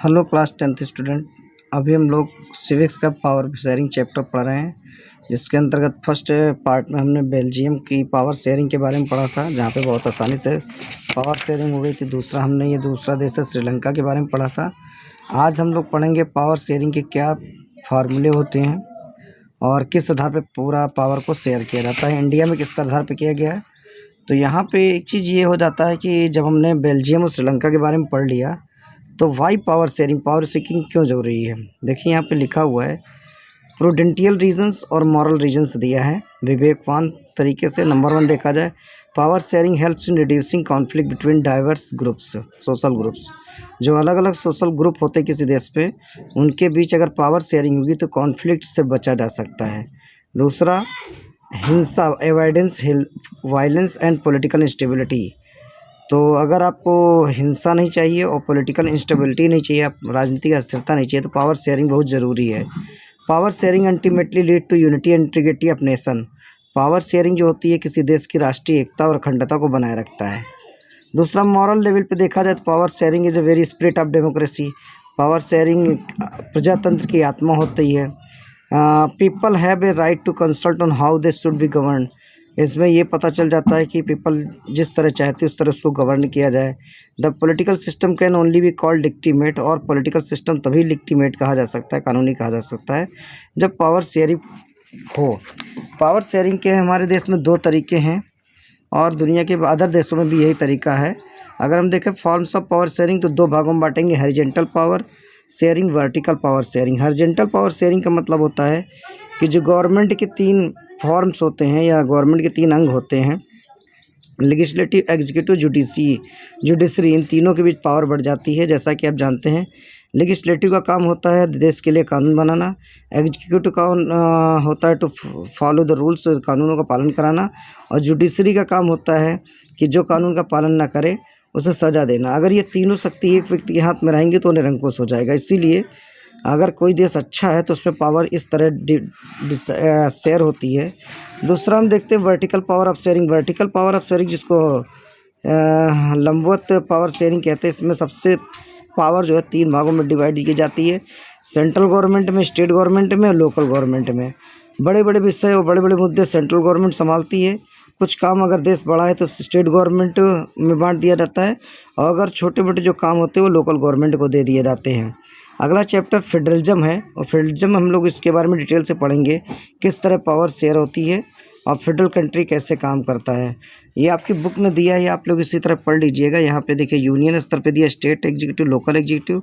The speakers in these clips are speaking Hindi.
Hello class 10th student. अभी हम लोग सिविक्स का पावर शेयरिंग चैप्टर पढ़ रहे हैं, जिसके अंतर्गत फर्स्ट पार्ट में हमने बेल्जियम की पावर शेयरिंग के बारे में पढ़ा था, जहाँ पे बहुत आसानी से पावर शेयरिंग हो गई थी। दूसरा हमने ये दूसरा देश है श्रीलंका के बारे में पढ़ा था। आज हम लोग पढ़ेंगे पावर शेयरिंग के क्या फार्मूले होते हैं और किस आधार पर पूरा पावर को शेयर किया जाता है, इंडिया में किस आधार पर किया गया है। तो यहाँ पे एक चीज़ ये हो जाता है कि जब हमने बेल्जियम और श्रीलंका के बारे में पढ़ लिया तो वाई पावर शेयरिंग क्यों ज़रूरी है। देखिए यहाँ पे लिखा हुआ है प्रूडेंटियल रीजंस और मॉरल रीजंस दिया है विवेकवान तरीके से। नंबर 1 देखा जाए, power sharing helps in reducing conflict between diverse groups, social groups. जो अलग अलग सोशल ग्रुप होते हैं किसी देश पे, उनके बीच अगर पावर शेयरिंग होगी तो कॉन्फ्लिक्ट से बचा जा सकता है। दूसरा, हिंसा avoidance violence and political instability. तो अगर आपको हिंसा नहीं चाहिए और पॉलिटिकल इंस्टेबिलिटी नहीं चाहिए, आप राजनीतिक अस्थिरता नहीं चाहिए, तो पावर शेयरिंग बहुत ज़रूरी है। Power sharing ultimately lead to unity and integrity of nation. Power sharing जो होती है किसी देश की राष्ट्रीय एकता और अखंडता को बनाए रखता है। दूसरा, मॉरल लेवल पे देखा जाए तो power sharing is a very spirit of democracy. Power sharing प्रजातंत्र की आत्मा होती है। People have a right to consult on how they should be govern. इसमें ये पता चल जाता है कि पीपल जिस तरह चाहती है उस तरह उसको गवर्न किया जाए। The political system can only be called legitimate, और पॉलिटिकल सिस्टम तभी लिग्टिमेट कहा जा सकता है, कानूनी कहा जा सकता है, जब पावर शेयरिंग हो। पावर शेयरिंग के हमारे देश में 2 तरीके हैं और दुनिया के अदर देशों में भी यही तरीका है। अगर हम देखें फॉर्म्स ऑफ पावर शेयरिंग तो 2 भागों में बांटेंगे, horizontal power sharing, vertical power sharing. Horizontal power sharing का मतलब होता है कि जो गवर्नमेंट के 3 फॉर्म्स होते हैं या गवर्नमेंट के 3 अंग होते हैं, लेजिस्लेटिव, एग्जीक्यूटिव, जुडिशरी, इन तीनों के बीच पावर बढ़ जाती है। जैसा कि आप जानते हैं, लेजिस्लेटिव का काम होता है देश के लिए कानून बनाना, एग्जीक्यूटिव का होता है टू फॉलो द रूल्स, कानूनों का पालन कराना, और जुडिशरी का काम होता है कि जो कानून का पालन ना करे उसे सज़ा देना। अगर ये तीनों शक्ति एक व्यक्ति के हाथ में रहेंगी तो निरंकुश हो जाएगा। इसीलिए अगर कोई देश अच्छा है तो उसमें पावर इस तरह शेयर होती है। दूसरा हम देखते हैं vertical power of sharing. Vertical power of sharing जिसको लंबवत पावर शेयरिंग कहते हैं, इसमें सबसे पावर जो है 3 भागों में डिवाइड की जाती है, सेंट्रल गवर्नमेंट में, स्टेट गवर्नमेंट में और लोकल गवर्नमेंट में। बड़े बड़े विषय और बड़े बड़े मुद्दे सेंट्रल गवर्नमेंट संभालती है। कुछ काम अगर देश बड़ा है तो स्टेट गवर्नमेंट में बांट दिया जाता है, और अगर छोटे मोटे जो काम होते हैं वो लोकल गवर्नमेंट को दे दिए जाते हैं। अगला चैप्टर फेडरलिज्म है, और फेडरलिज्म हम लोग इसके बारे में डिटेल से पढ़ेंगे, किस तरह पावर शेयर होती है और फेडरल कंट्री कैसे काम करता है। ये आपकी बुक में दिया है, आप लोग इसी तरह पढ़ लीजिएगा। यहाँ पे देखिए यूनियन स्तर पे दिया, स्टेट एग्जीक्यूटिव, लोकल एग्जीक्यूटिव,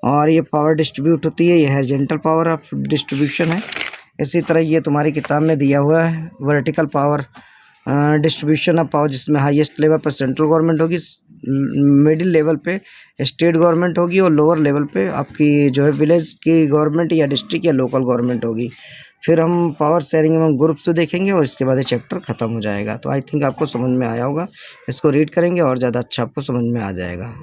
और ये पावर डिस्ट्रीब्यूट होती है, ये हॉरिजॉन्टल पावर ऑफ डिस्ट्रीब्यूशन है। इसी तरह ये तुम्हारी किताब में दिया हुआ है vertical power distribution of power, जिसमें हाईएस्ट लेवल पर सेंट्रल गवर्नमेंट होगी, मिडिल लेवल पे स्टेट गवर्नमेंट होगी, और लोअर लेवल पे आपकी जो है विलेज की गवर्नमेंट या डिस्ट्रिक्ट या लोकल गवर्नमेंट होगी। फिर हम पावर शेयरिंग में ग्रुप से देखेंगे और इसके बाद ये चैप्टर ख़त्म हो जाएगा। तो आई थिंक आपको समझ में आया होगा। इसको रीड करेंगे और ज़्यादा अच्छा आपको समझ में आ जाएगा।